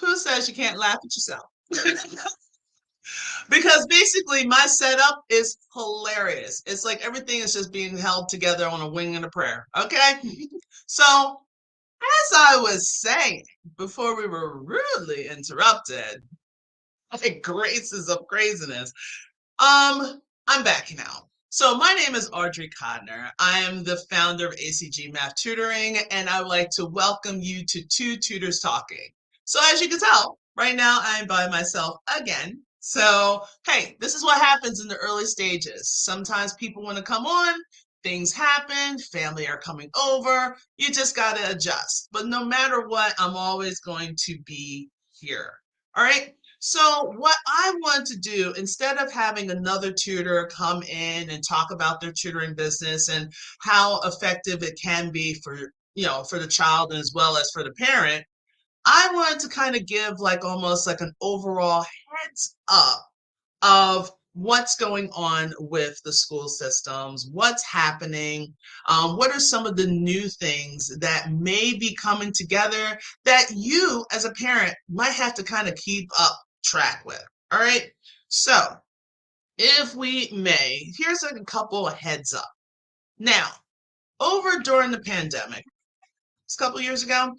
Who says you can't laugh at yourself? Because basically my setup is hilarious. It's like everything is just being held together on a wing and a prayer. Okay. So as I was saying before we were rudely interrupted by graces of craziness, I'm back now. So my name is Audrey Codner. I am the founder of ACG Math Tutoring, and I would like to welcome you to Two Tutors Talking. So as you can tell, right now I'm by myself again. So, hey, this is what happens in the early stages. Sometimes people want to come on, things happen, family are coming over, you just got to adjust. But no matter what, I'm always going to be here. All right. So, what I want to do, instead of having another tutor come in and talk about their tutoring business and how effective it can be for, for the child as well as for the parent, I wanted to kind of give like almost like an overall heads up of what's going on with the school systems, what's happening, what are some of the new things that may be coming together that you as a parent might have to kind of keep up track with. All right. So, if we may, here's like a couple of heads up. Now, over during the pandemic, a couple of years ago,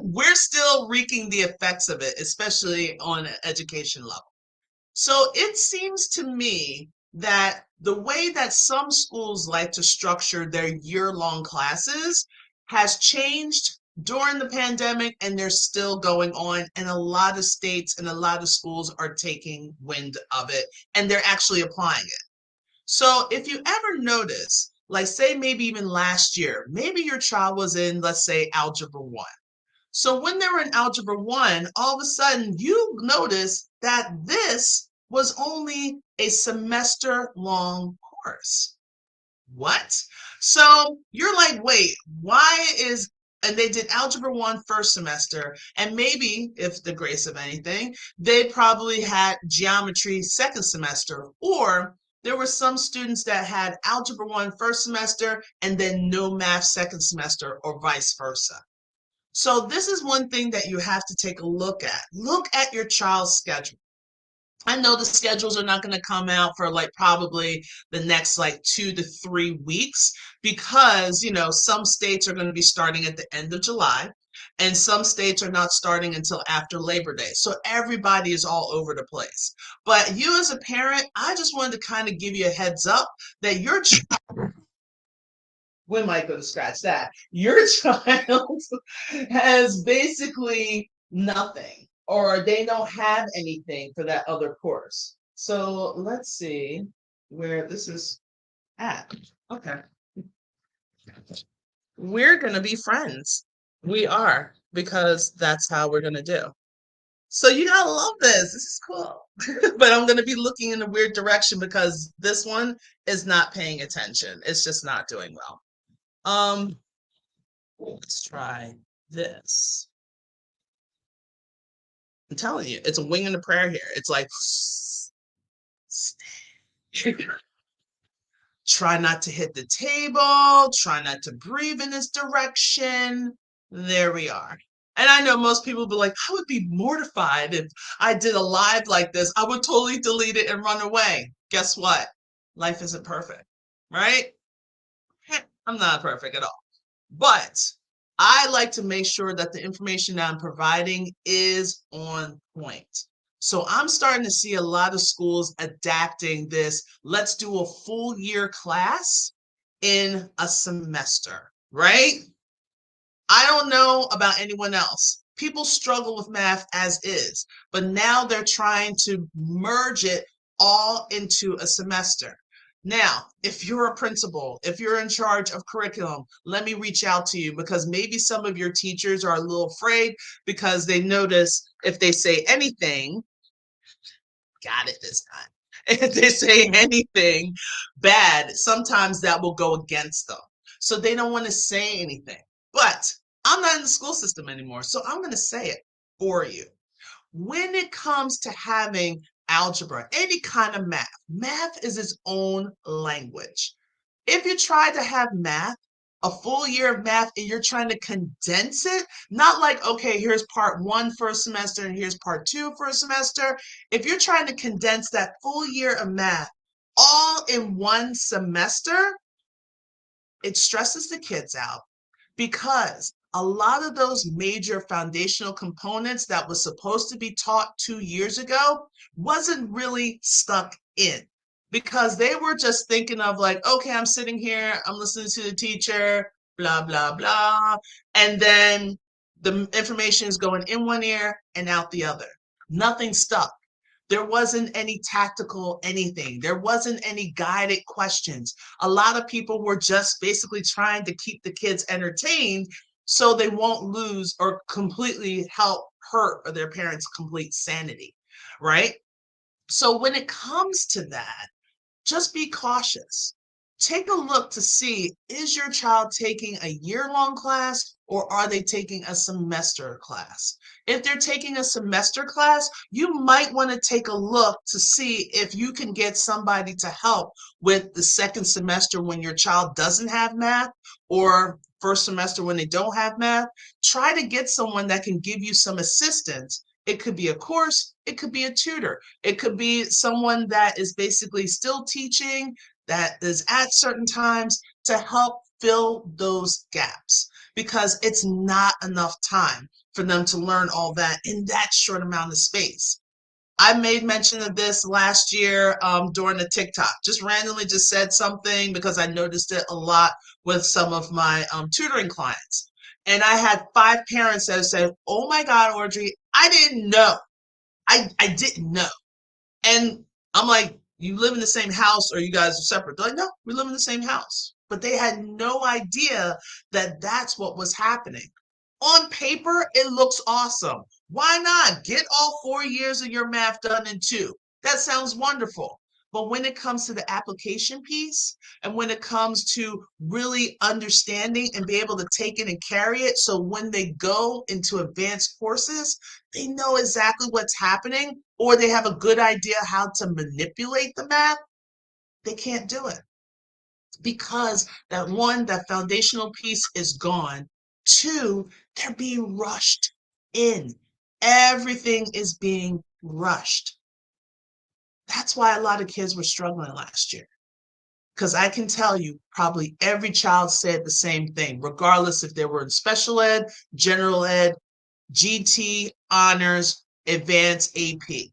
we're still reaping the effects of it, especially on an education level. So it seems to me that the way that some schools like to structure their year-long classes has changed during the pandemic, and they're still going on. And a lot of states and a lot of schools are taking wind of it, and they're actually applying it. So if you ever notice, like say maybe even last year, maybe your child was in, let's say, Algebra 1. So when they were in Algebra 1, all of a sudden you notice that this was only a semester long course. What? So you're like, wait, why is, and they did Algebra 1 first semester, and maybe, if the grace of anything, they probably had geometry second semester, or there were some students that had Algebra 1 first semester and then no math second semester, or vice versa. So this is one thing that you have to take a look at. Look at your child's schedule. I know the schedules are not going to come out for like probably the next like 2 to 3 weeks because, some states are going to be starting at the end of July and some states are not starting until after Labor Day. So everybody is all over the place. But you as a parent, I just wanted to kind of give you a heads up that your child, we might go to scratch that. Your child has basically nothing, or they don't have anything for that other course. So let's see where this is at. Okay. We're going to be friends. We are, because that's how we're going to do. So you gotta love this. This is cool. But I'm gonna be looking in a weird direction because this one is not paying attention. It's just not doing well. Um, let's try this. I'm telling you, it's a wing and a prayer here. It's like, try not to hit the table, try not to breathe in this direction. There we are. And I know most people will be like, I would be mortified if I did a live like this. I would totally delete it and run away. Guess what? Life isn't perfect, right? I'm not perfect at all. But I like to make sure that the information that I'm providing is on point. So I'm starting to see a lot of schools adapting this. Let's do a full year class in a semester, right? I don't know about anyone else. People struggle with math as is, but now they're trying to merge it all into a semester. Now, if you're a principal, if you're in charge of curriculum, let me reach out to you because maybe some of your teachers are a little afraid because they notice if they say anything, got it this time. If they say anything bad, sometimes that will go against them. So they don't want to say anything. But I'm not in the school system anymore, so I'm going to say it for you. When it comes to having algebra, any kind of math, math is its own language. If you try to have math a full year of math and you're trying to condense it, not like, okay, here's part one for a semester and here's part two for a semester. If you're trying to condense that full year of math all in one semester, it stresses the kids out because a lot of those major foundational components that was supposed to be taught 2 years ago wasn't really stuck in because they were just thinking of like, okay, I'm sitting here, I'm listening to the teacher, blah, blah, blah. And then the information is going in one ear and out the other. Nothing stuck. There wasn't any tactical anything. There wasn't any guided questions. A lot of people were just basically trying to keep the kids entertained so they won't lose or completely help hurt their parents' complete sanity, right? So when it comes to that, just be cautious. Take a look to see, is your child taking a year-long class or are they taking a semester class? If they're taking a semester class, you might want to take a look to see if you can get somebody to help with the second semester when your child doesn't have math or first semester when they don't have math. Try to get someone that can give you some assistance. It could be a course, it could be a tutor, it could be someone that is basically still teaching, that is at certain times to help fill those gaps because it's not enough time for them to learn all that in that short amount of space. I made mention of this last year during the TikTok, just randomly just said something because I noticed it a lot with some of my tutoring clients. And I had 5 parents that said, oh my God, Audrey, I didn't know. I didn't know. And I'm like, you live in the same house or you guys are separate? They're like, no, we live in the same house. But they had no idea that that's what was happening. On paper, it looks awesome. Why not get all 4 years of your math done in two? That sounds wonderful. But when it comes to the application piece and when it comes to really understanding and be able to take it and carry it, so when they go into advanced courses, they know exactly what's happening or they have a good idea how to manipulate the math, they can't do it because that one, that foundational piece is gone. Two, they're being rushed in. Everything is being rushed. That's why a lot of kids were struggling last year. Because I can tell you, probably every child said the same thing, regardless if they were in special ed, general ed, GT, honors, advanced AP.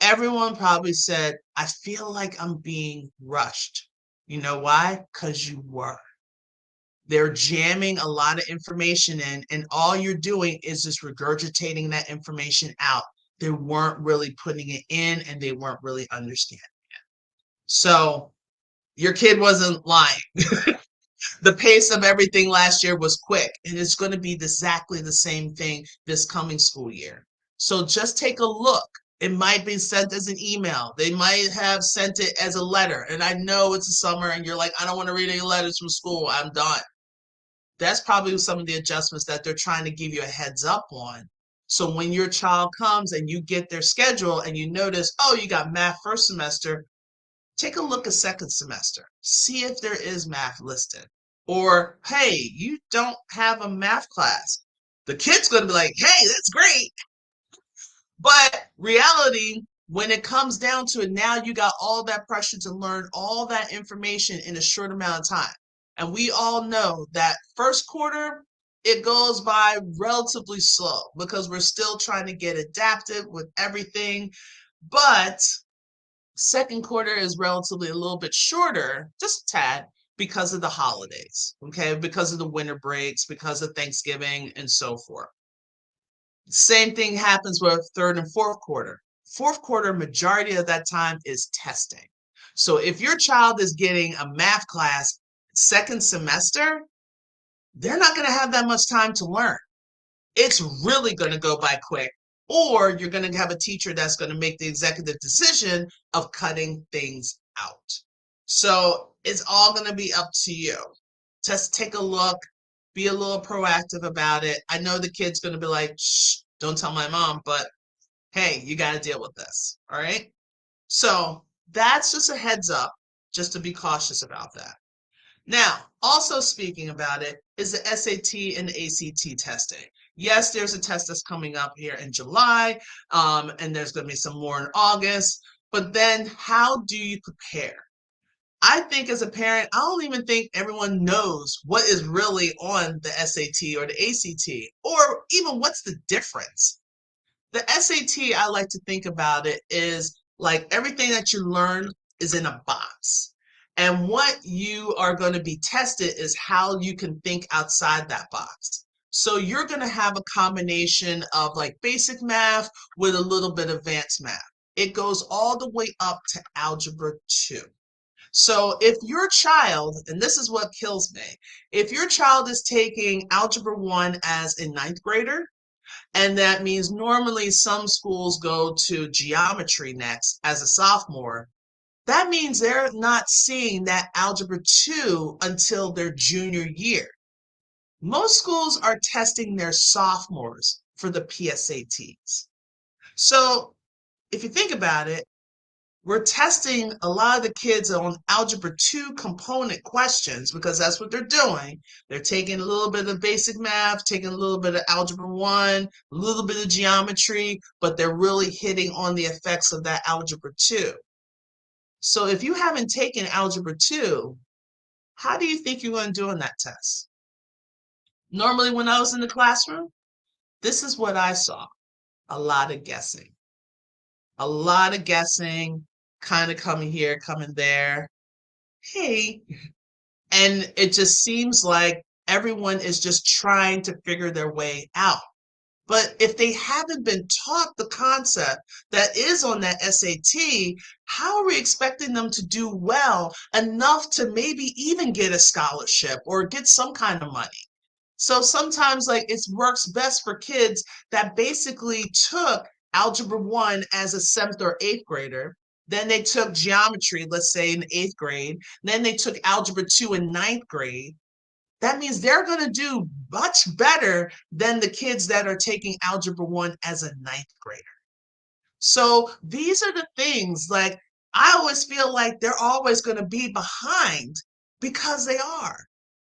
Everyone probably said, I feel like I'm being rushed. You know why? Because you were. They're jamming a lot of information in, and all you're doing is just regurgitating that information out. They weren't really putting it in and they weren't really understanding. So your kid wasn't lying. The pace of everything last year was quick, and it's going to be exactly the same thing this coming school year. So just take a look. It might be sent as an email. They might have sent it as a letter. And I know it's a summer and you're like, I don't want to read any letters from school. I'm done. That's probably some of the adjustments that they're trying to give you a heads up on. So when your child comes and you get their schedule and you notice, oh, you got math first semester, take a look at second semester. See if there is math listed. Or, hey, you don't have a math class. The kid's going to be like, hey, that's great. But reality, when it comes down to it, now you got all that pressure to learn all that information in a short amount of time. And we all know that first quarter, it goes by relatively slow because we're still trying to get adapted with everything. But second quarter is relatively a little bit shorter, just a tad, because of the holidays, okay? Because of the winter breaks, because of Thanksgiving, and so forth. Same thing happens with third and fourth quarter. Fourth quarter, majority of that time is testing. So if your child is getting a math class second semester, they're not going to have that much time to learn. It's really going to go by quick. Or you're going to have a teacher that's going to make the executive decision of cutting things out. So it's all going to be up to you. Just take a look, be a little proactive about it. I know the kid's going to be like, shh, don't tell my mom, but hey, you got to deal with this. All right. So that's just a heads up, just to be cautious about that. Now, also speaking about it is the SAT and the ACT testing. Yes, there's a test that's coming up here in July, and there's going to be some more in August. But then, how do you prepare? I think as a parent, I don't even think everyone knows what is really on the SAT or the ACT, or even what's the difference. The SAT, I like to think about it is like everything that you learn is in a box. And what you are going to be tested is how you can think outside that box. So you're going to have a combination of like basic math with a little bit of advanced math. It goes all the way up to algebra 2. So if your child, and this is what kills me, if your child is taking algebra 1 as a ninth grader, and that means normally some schools go to geometry next as a sophomore. That means they're not seeing that algebra 2 until their junior year. Most schools are testing their sophomores for the PSATs. So if you think about it, we're testing a lot of the kids on algebra 2 component questions because that's what they're doing. They're taking a little bit of basic math, taking a little bit of algebra 1, a little bit of geometry, but they're really hitting on the effects of that algebra 2. So if you haven't taken algebra 2, how do you think you're going to do on that test? Normally, when I was in the classroom, this is what I saw: a lot of guessing. A lot of guessing, kind of coming here, coming there. Hey, and it just seems like everyone is just trying to figure their way out. But if they haven't been taught the concept that is on that SAT, how are we expecting them to do well enough to maybe even get a scholarship or get some kind of money? So sometimes like it works best for kids that basically took algebra 1 as a 7th or 8th grader. Then they took geometry, let's say in 8th grade. Then they took algebra 2 in ninth grade. That means they're going to do much better than the kids that are taking algebra 1 as a ninth grader. So these are the things like I always feel like they're always going to be behind because they are.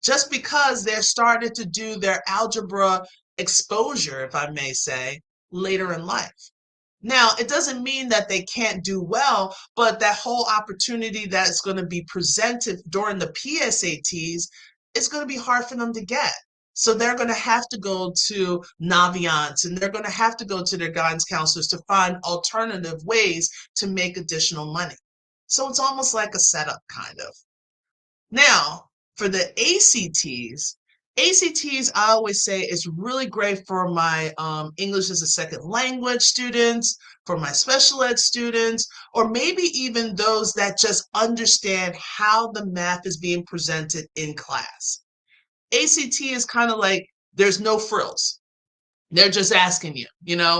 Just because they're starting to do their algebra exposure, if I may say, later in life. Now, it doesn't mean that they can't do well, but that whole opportunity that's going to be presented during the PSATs, it's going to be hard for them to get. So they're going to have to go to Naviance and they're going to have to go to their guidance counselors to find alternative ways to make additional money. So it's almost like a setup, kind of. Now, for the ACTs, I always say it's really great for my English as a second language students, for my special ed students, or maybe even those that just understand how the math is being presented in class. ACT is kind of like there's no frills. They're just asking you,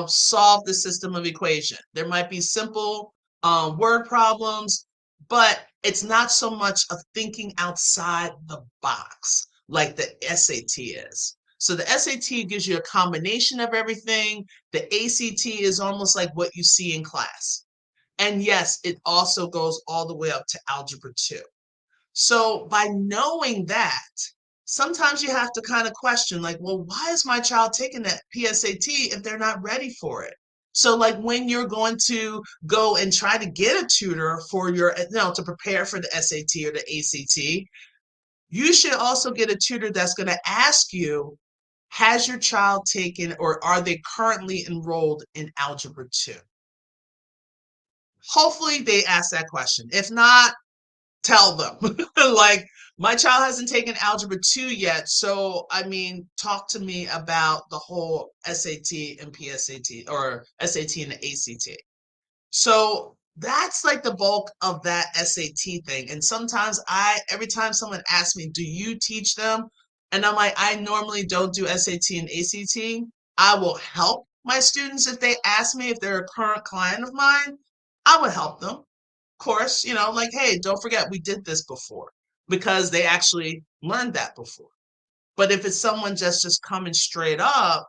solve the system of equation. There might be simple word problems, but it's not so much of thinking outside the box like the SAT is. So the SAT gives you a combination of everything. The ACT is almost like what you see in class. And yes, it also goes all the way up to algebra 2. So by knowing that, sometimes you have to kind of question, like, well, why is my child taking that PSAT if they're not ready for it? So, like, when you're going to go and try to get a tutor for to prepare for the SAT or the ACT, you should also get a tutor that's going to ask you, has your child taken or are they currently enrolled in Algebra 2? Hopefully, they ask that question. If not, tell them like my child hasn't taken algebra 2 yet, so I mean talk to me about the whole SAT and PSAT or SAT and the ACT. So that's like the bulk of that SAT thing. And sometimes every time someone asks me, do you teach them, and I'm like, I normally don't do SAT and ACT. I will help my students if they ask me, if they're a current client of mine, I would help them course, like, hey, don't forget we did this before because they actually learned that before. But if it's someone just coming straight up,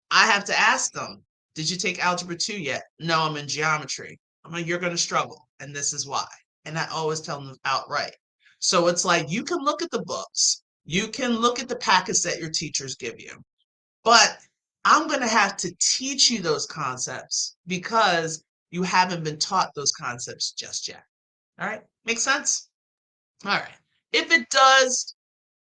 I have to ask them, did you take algebra 2 yet? No, I'm in geometry. I'm like, you're going to struggle, and this is why. And I always tell them outright. So it's like you can look at the books, you can look at the packets that your teachers give you, but I'm going to have to teach you those concepts because you haven't been taught those concepts just yet. All right, make sense? All right. If it does,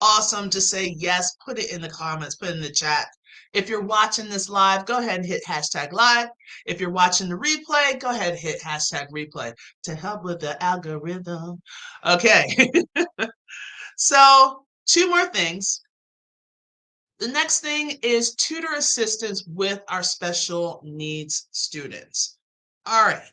awesome. Just say yes, put it in the comments, put it in the chat. If you're watching this live, go ahead and hit hashtag live. If you're watching the replay, go ahead and hit hashtag replay to help with the algorithm. Okay. So, two more things. The next thing is tutor assistance with our special needs students. All right.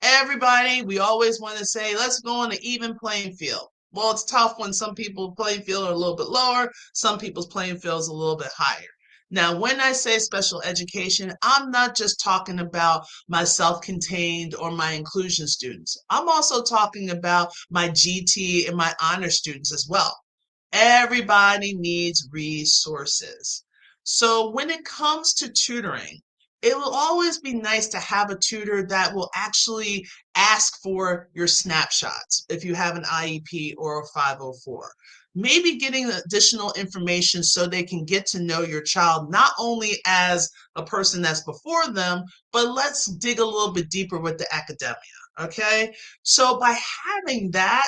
Everybody, we always want to say, let's go on an even playing field. Well, it's tough when some people's playing field are a little bit lower, some people's playing field is a little bit higher. Now, when I say special education, I'm not just talking about my self-contained or my inclusion students. I'm also talking about my GT and my honor students as well. Everybody needs resources. So when it comes to tutoring, it will always be nice to have a tutor that will actually ask for your snapshots if you have an IEP or a 504. Maybe getting additional information so they can get to know your child not only as a person that's before them, but let's dig a little bit deeper with the academia. Okay, so by having that,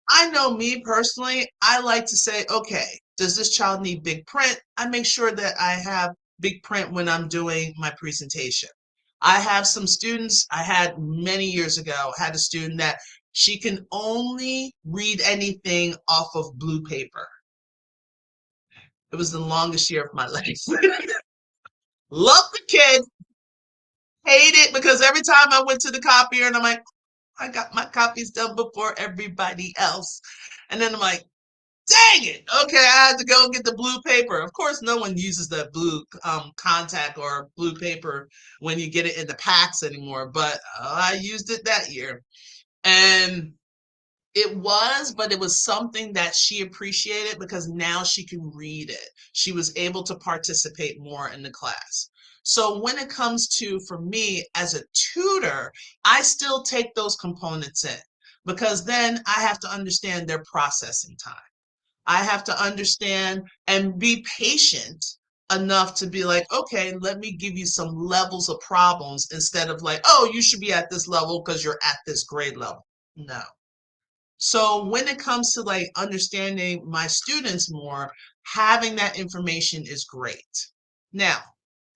I know me personally, I like to say, okay, does this child need big print? I make sure that I have big print when I'm doing my presentation. I have some students, I had many years ago, had a student that she can only read anything off of blue paper. It was the longest year of my life. Love the kid, hate it because every time I went to the copier and I'm like, I got my copies done before everybody else. And then I'm like, dang it. Okay, I had to go and get the blue paper. Of course, no one uses that blue contact or blue paper when you get it in the packs anymore, but I used it that year. And but it was something that she appreciated because now she can read it. She was able to participate more in the class. So when it comes to, for me as a tutor, I still take those components in because then I have to understand their processing time. I have to understand and be patient enough to be like, okay, let me give you some levels of problems instead of like, oh, you should be at this level because you're at this grade level. No. So when it comes to like understanding my students more, having that information is great. Now,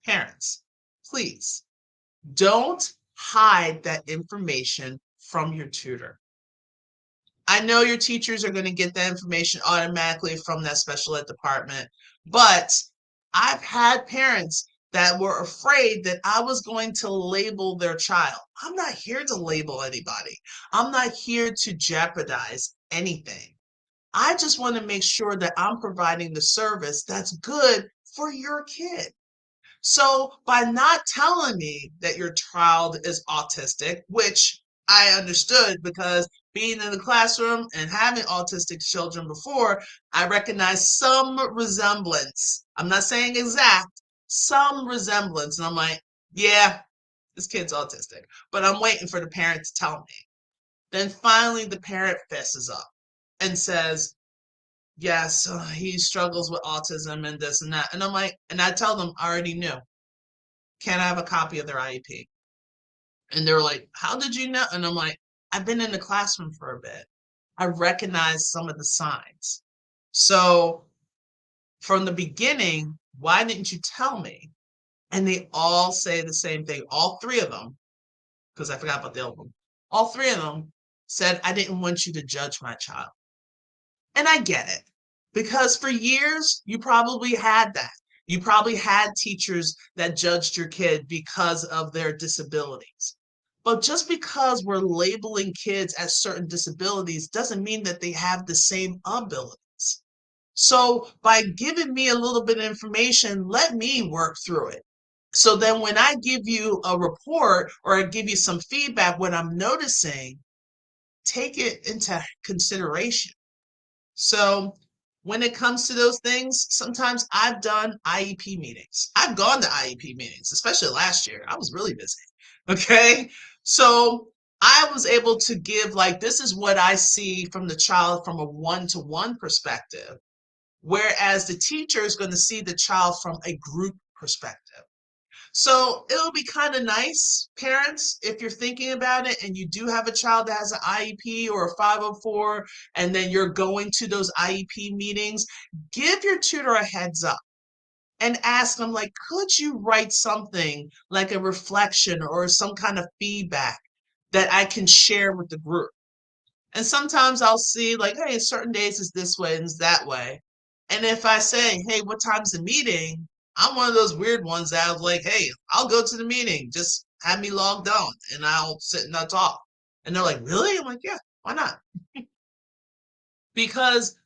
parents, please don't hide that information from your tutor. I know your teachers are going to get that information automatically from that special ed department, but I've had parents that were afraid that I was going to label their child. I'm not here to label anybody. I'm not here to jeopardize anything. I just want to make sure that I'm providing the service that's good for your kid. So by not telling me that your child is autistic, which I understood because being in the classroom and having autistic children before, I recognized some resemblance. I'm not saying exact, some resemblance. And I'm like, yeah, this kid's autistic. But I'm waiting for the parent to tell me. Then finally the parent fesses up and says, yes, he struggles with autism and this and that. And I'm like, and I tell them, I already knew. Can I have a copy of their IEP? And they're like, how did you know? And I'm like, I've been in the classroom for a bit. I recognize some of the signs. So from the beginning, why didn't you tell me? And they all say the same thing. All three of them, because I forgot about the other one. All three of them said, I didn't want you to judge my child. And I get it because for years, you probably had that. You probably had teachers that judged your kid because of their disabilities. But just because we're labeling kids as certain disabilities doesn't mean that they have the same abilities. So by giving me a little bit of information, let me work through it. So then when I give you a report or I give you some feedback, what I'm noticing, take it into consideration. So when it comes to those things, sometimes I've done IEP meetings. I've gone to IEP meetings, especially last year. I was really busy. Okay. So I was able to give, like, this is what I see from the child from a one-to-one perspective, whereas the teacher is going to see the child from a group perspective. So it'll be kind of nice, parents, if you're thinking about it and you do have a child that has an IEP or a 504, and then you're going to those IEP meetings, give your tutor a heads up and ask them, like, could you write something like a reflection or some kind of feedback that I can share with the group? And sometimes I'll see, like, hey, certain days is this way and it's that way. And if I say, hey, what time's the meeting? I'm one of those weird ones that I was like, hey, I'll go to the meeting. Just have me logged on and I'll sit and I'll talk. And they're like, really? I'm like, yeah, why not? Because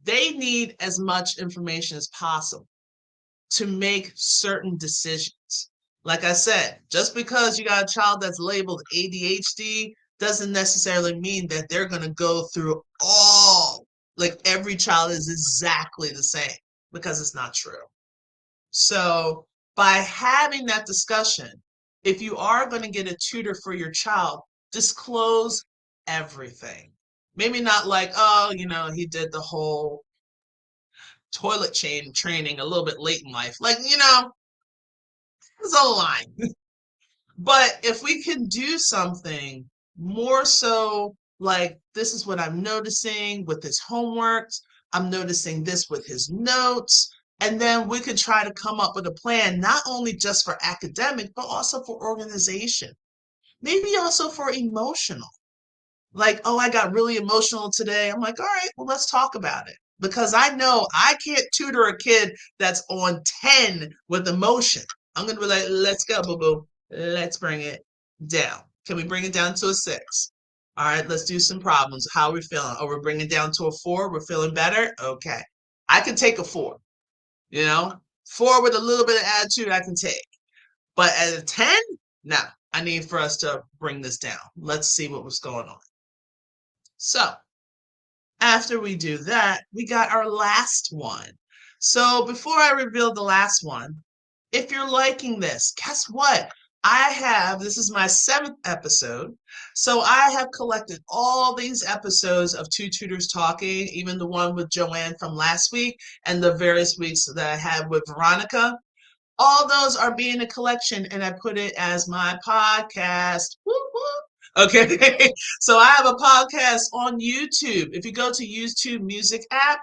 they need as much information as possible to make certain decisions. Like I said, just because you got a child that's labeled ADHD doesn't necessarily mean that they're going to go through all, like every child is exactly the same, because it's not true. So, by having that discussion, if you are going to get a tutor for your child, disclose everything. Maybe not like, oh, he did the whole toilet chain training a little bit late in life. Like, there's a line. But if we can do something more so like, this is what I'm noticing with his homeworks, I'm noticing this with his notes, and then we could try to come up with a plan, not only just for academic, but also for organization, maybe also for emotional. Like, oh, I got really emotional today. I'm like, all right, well, let's talk about it. Because I know I can't tutor a kid that's on 10 with emotion. I'm going to be like, let's go, boo boo. Let's bring it down. Can we bring it down to a 6? All right, let's do some problems. How are we feeling? Oh, we're bringing it down to a 4. We're feeling better. Okay. I can take a 4, you know, 4 with a little bit of attitude, I can take. But at a 10, no, I need for us to bring this down. Let's see what was going on. So, after we do that, we got our last one. So before I reveal the last one, if you're liking this, guess what? This is my 7th episode. So I have collected all these episodes of Two Tutors Talking, even the one with Joanne from last week and the various weeks that I had with Veronica. All those are being a collection, and I put it as my podcast. Whoop, whoop. Okay, so I have a podcast on YouTube. If you go to YouTube Music app,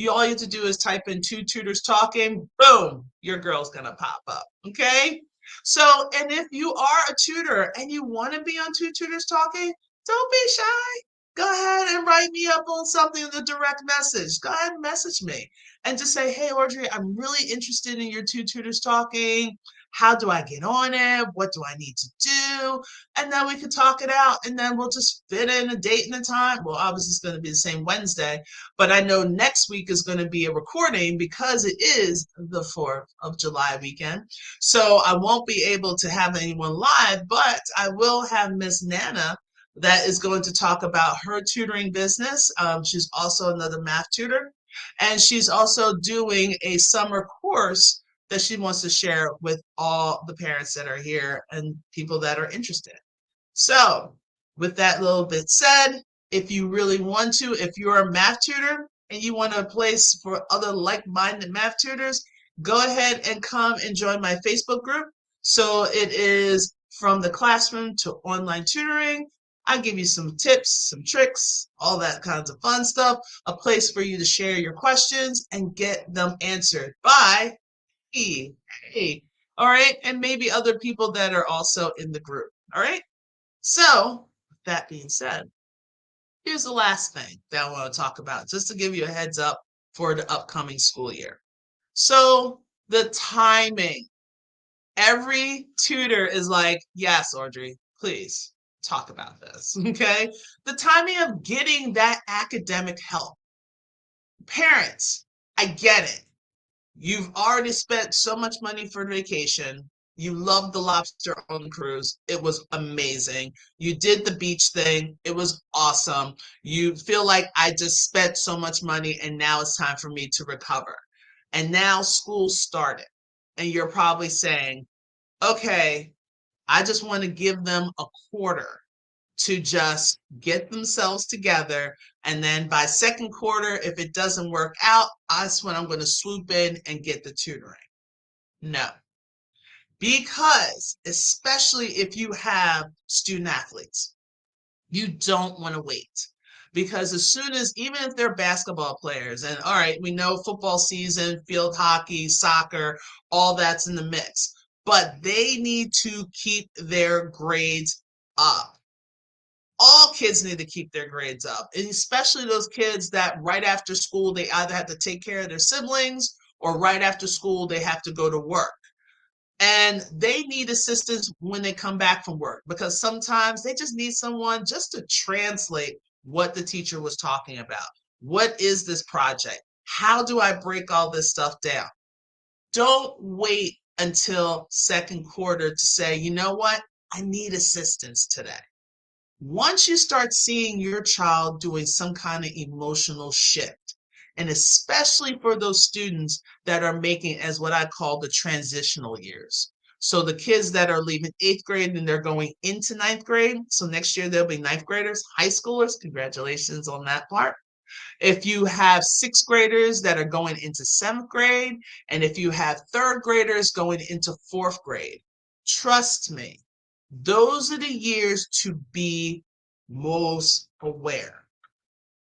all you have to do is type in Two Tutors Talking. Boom, your girl's gonna pop up. Okay, so and if you are a tutor and you want to be on Two Tutors Talking, don't be shy. Go ahead and write me up on something in the direct message. Go ahead and message me and just say, hey, Audrey, I'm really interested in your Two Tutors Talking. How do I get on it? What do I need to do? And then we can talk it out, and then we'll just fit in a date and a time. Well, obviously, it's going to be the same Wednesday, but I know next week is going to be a recording because it is the 4th of July weekend. So I won't be able to have anyone live, but I will have Miss Nana that is going to talk about her tutoring business. She's also another math tutor. And she's also doing a summer course that she wants to share with all the parents that are here and people that are interested. So, with that little bit said, if you really want to, if you're a math tutor and you want a place for other like minded math tutors, go ahead and come and join my Facebook group. So, it is from the classroom to online tutoring. I give you some tips, some tricks, all that kinds of fun stuff, a place for you to share your questions and get them answered by me. Hey, all right, and maybe other people that are also in the group. All right. So, with that being said, here's the last thing that I want to talk about, just to give you a heads up for the upcoming school year. So, the timing. Every tutor is like, yes, Audrey, please talk about this. Okay. The timing of getting that academic help. Parents, I get it. You've already spent so much money for vacation. You loved the lobster on the cruise. It was amazing. You did the beach thing. It was awesome. You feel like I just spent so much money and now it's time for me to recover. And now school started. And you're probably saying, okay, I just want to give them a quarter to just get themselves together. And then by second quarter, if it doesn't work out, that's when I'm going to swoop in and get the tutoring. No, because especially if you have student athletes, you don't want to wait. Because as soon as, even if they're basketball players, and all right, we know football season, field hockey, soccer, all that's in the mix, but they need to keep their grades up. All kids need to keep their grades up, and especially those kids that right after school they either have to take care of their siblings or right after school they have to go to work. And they need assistance when they come back from work because sometimes they just need someone just to translate what the teacher was talking about. What is this project? How do I break all this stuff down? Don't wait until second quarter to say, you know what? I need assistance today. Once you start seeing your child doing some kind of emotional shift, and especially for those students that are making as what I call the transitional years. So the kids that are leaving eighth grade and they're going into ninth grade. So next year they'll be ninth graders, high schoolers. Congratulations on that part. If you have sixth graders that are going into seventh grade, and if you have third graders going into fourth grade, trust me, those are the years to be most aware.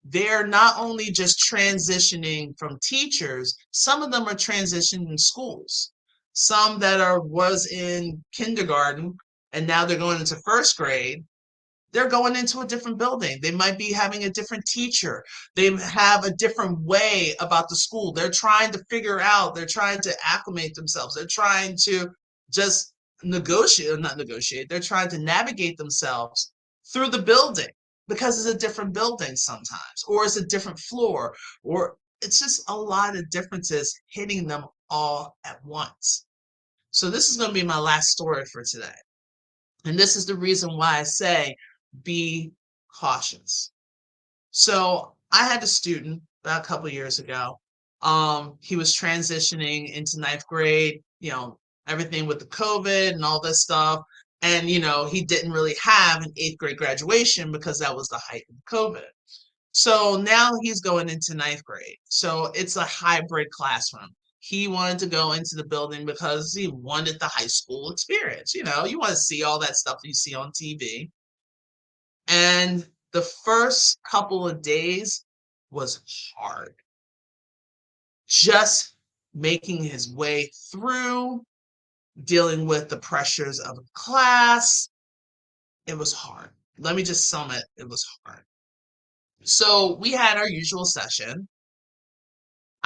They're not only just transitioning from teachers, some of them are transitioning in schools. Some that was in kindergarten and now they're going into first grade, they're going into a different building. They might be having a different teacher. They have a different way about the school. They're trying to figure out, they're trying to acclimate themselves. They're trying to just negotiate, not negotiate, they're trying to navigate themselves through the building because it's a different building sometimes, or it's a different floor, or it's just a lot of differences hitting them all at once. So this is going to be my last story for today. And this is the reason why I say be cautious. So I had a student about a couple of years ago. He was transitioning into ninth grade, everything with the COVID and all this stuff. And, he didn't really have an eighth grade graduation because that was the height of COVID. So now he's going into ninth grade. So it's a hybrid classroom. He wanted to go into the building because he wanted the high school experience. You want to see all that stuff you see on TV. And the first couple of days was hard. Just making his way through, dealing with the pressures of class. It was hard. Let me just sum it. It was hard. So we had our usual session.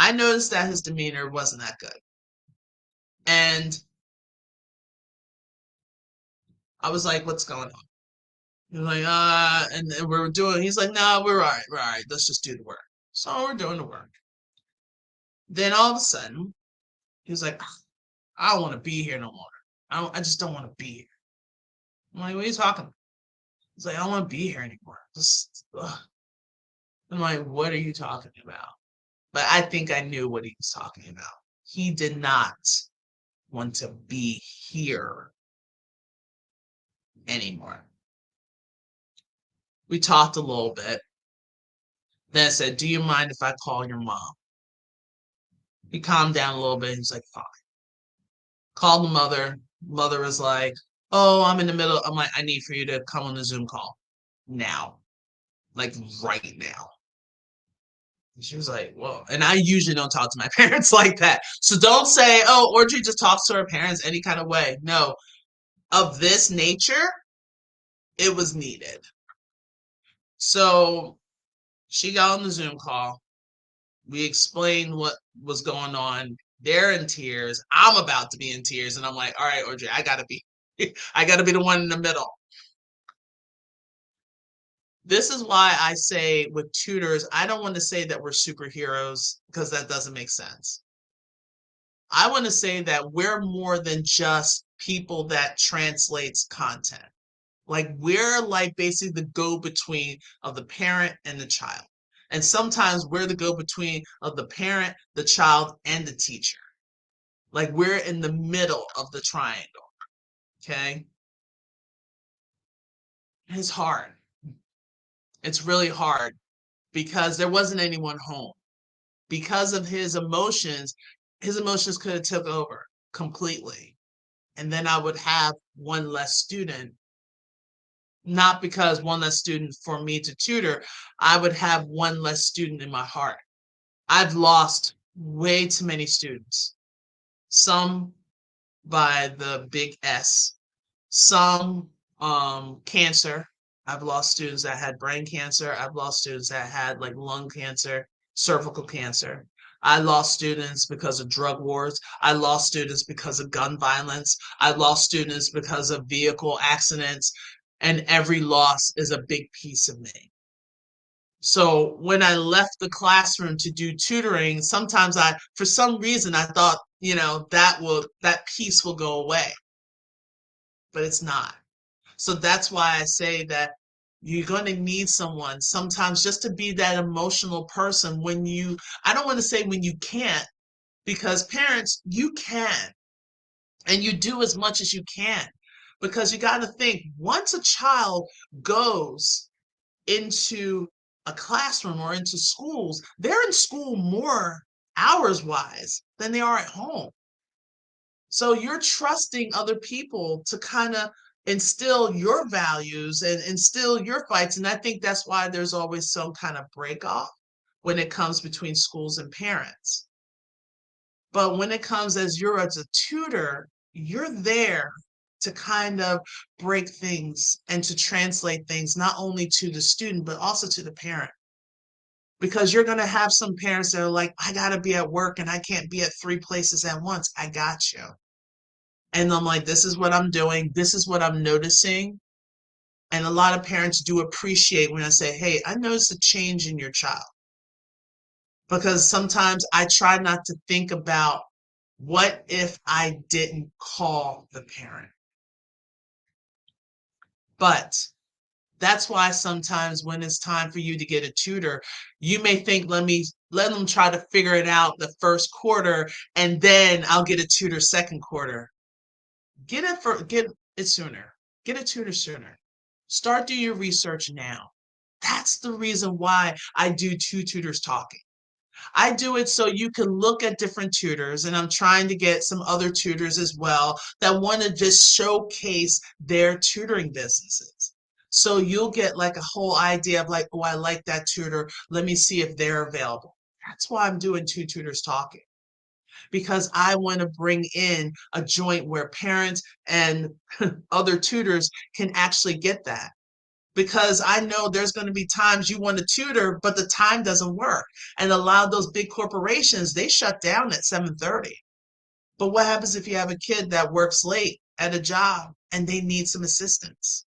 I noticed that his demeanor wasn't that good. And I was like, what's going on? He was like, and he's like, no, we're all right. We're all right. Let's just do the work. So we're doing the work. Then all of a sudden, he was like, I don't want to be here no more. I just don't want to be here. I'm like, what are you talking about? He's like, I don't want to be here anymore. I'm like, what are you talking about? But I think I knew what he was talking about. He did not want to be here anymore. We talked a little bit. Then I said, do you mind if I call your mom? He calmed down a little bit. He's like, fine. Called the mother. Mother was like, oh, I'm in the middle. I'm like, I need for you to come on the Zoom call now, like right now. And she was like, whoa. And I usually don't talk to my parents like that. So don't say, oh, Audrey just talks to her parents any kind of way. No, of this nature, it was needed. So she got on the Zoom call. We explained what was going on. They're in tears. I'm about to be in tears. And I'm like, all right, Audrey, I gotta be the one in the middle. This is why I say with tutors, I don't want to say that we're superheroes because that doesn't make sense. I want to say that we're more than just people that translates content. Like we're like basically the go-between of the parent and the child. And sometimes we're the go-between of the parent, the child, and the teacher. Like we're in the middle of the triangle. Okay. It's hard. It's really hard because there wasn't anyone home. Because of his emotions could have took over completely. And then I would have one less student, not because one less student for me to tutor, I would have one less student in my heart. I've lost way too many students, some by the big S, some cancer. I've lost students that had brain cancer. I've lost students that had like lung cancer, cervical cancer. I lost students because of drug wars. I lost students because of gun violence. I lost students because of vehicle accidents. And every loss is a big piece of me. So when I left the classroom to do tutoring, sometimes for some reason, I thought, that piece will go away, but it's not. So that's why I say that you're going to need someone sometimes just to be that emotional person I don't want to say when you can't, because parents, you can, and you do as much as you can, because you got to think once a child goes into a classroom or into schools, they're in school more hours wise than they are at home. So you're trusting other people to kind of instill your values and instill your fights. And I think that's why there's always some kind of break off when it comes between schools and parents. But when it comes as a tutor, you're there to kind of break things and to translate things not only to the student, but also to the parent. Because you're going to have some parents that are like, I got to be at work and I can't be at three places at once. I got you. And I'm like, this is what I'm doing. This is what I'm noticing. And a lot of parents do appreciate when I say, hey, I noticed a change in your child. Because sometimes I try not to think about what if I didn't call the parent. But that's why sometimes when it's time for you to get a tutor, you may think, let them try to figure it out the first quarter, and then I'll get a tutor second quarter. Get it sooner. Get a tutor sooner. Start do your research now. That's the reason why I do two tutors talking. I do it so you can look at different tutors, and I'm trying to get some other tutors as well that want to just showcase their tutoring businesses. So you'll get like a whole idea of like, oh, I like that tutor. Let me see if they're available. That's why I'm doing two tutors talking, because I want to bring in a joint where parents and other tutors can actually get that. Because I know there's going to be times you want to tutor, but the time doesn't work. And a lot of those big corporations, they shut down at 7:30. But what happens if you have a kid that works late at a job and they need some assistance?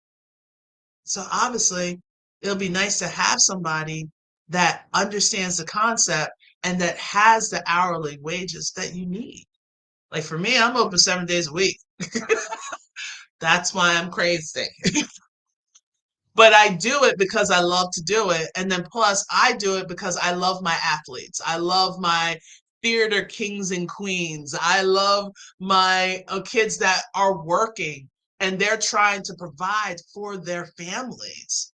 So obviously, it'll be nice to have somebody that understands the concept and that has the hourly wages that you need. Like for me, I'm open 7 days a week. That's why I'm crazy. But I do it because I love to do it. And then plus, I do it because I love my athletes. I love my theater kings and queens. I love my kids that are working and they're trying to provide for their families.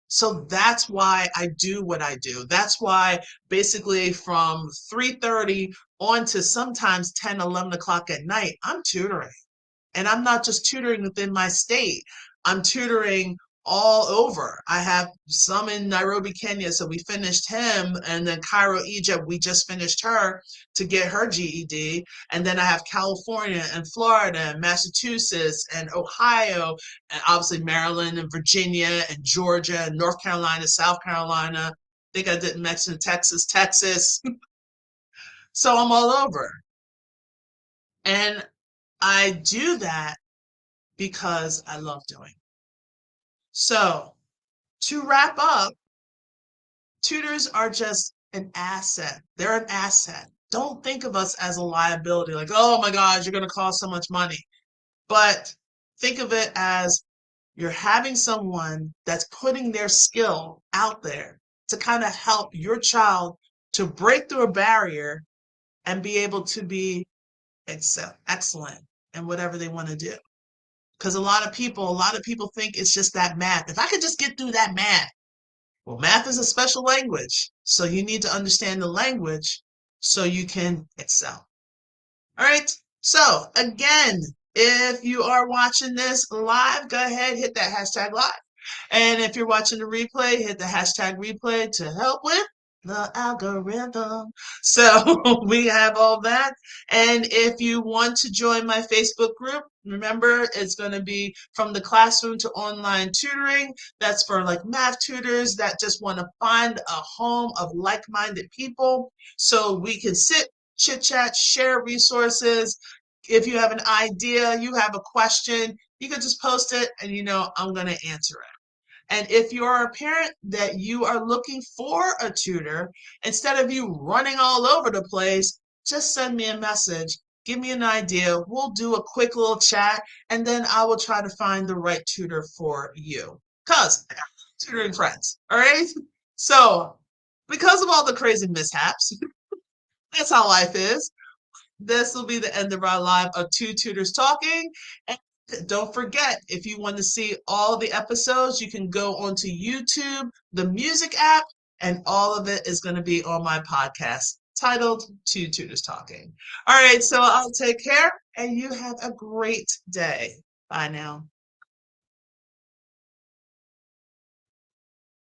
So that's why I do what I do. That's why basically from 3:30 on to sometimes 10, 11 o'clock at night, I'm tutoring. And I'm not just tutoring within my state, I'm tutoring all over. I have some in Nairobi, Kenya. So we finished him. And then Cairo, Egypt, we just finished her to get her GED. And then I have California and Florida and Massachusetts and Ohio, and obviously Maryland and Virginia and Georgia and North Carolina, South Carolina. I think I did mention Texas. So I'm all over. And I do that because I love doing. So, to wrap up, tutors are just an asset. They're an asset. Don't think of us as a liability, like, oh my God, you're going to cost so much money. But think of it as you're having someone that's putting their skill out there to kind of help your child to break through a barrier and be able to be excellent in whatever they want to do. Because a lot of people think it's just that math. If I could just get through that math, Well, math is a special language, so you need to understand the language so you can excel. All right. So again, if you are watching this live, go ahead, hit that hashtag live. And if you're watching the replay, hit the hashtag replay to help with the algorithm. So we have all that. And if you want to join my Facebook group, remember it's going to be from the classroom to online tutoring. That's for like math tutors that just want to find a home of like-minded people so we can sit, chit chat, share resources. If you have an idea, you have a question, you can just post it and I'm going to answer it. And if you're a parent that you are looking for a tutor, instead of you running all over the place, just send me a message. Give me an idea. We'll do a quick little chat, and then I will try to find the right tutor for you. Because I got tutoring friends, all right? So, because of all the crazy mishaps, that's how life is. This will be the end of our live of Two Tutors Talking. And don't forget, if you want to see all the episodes, you can go onto YouTube, the music app, and all of it is going to be on my podcast titled Two Tutors Talking. All right, so I'll take care and you have a great day. Bye now.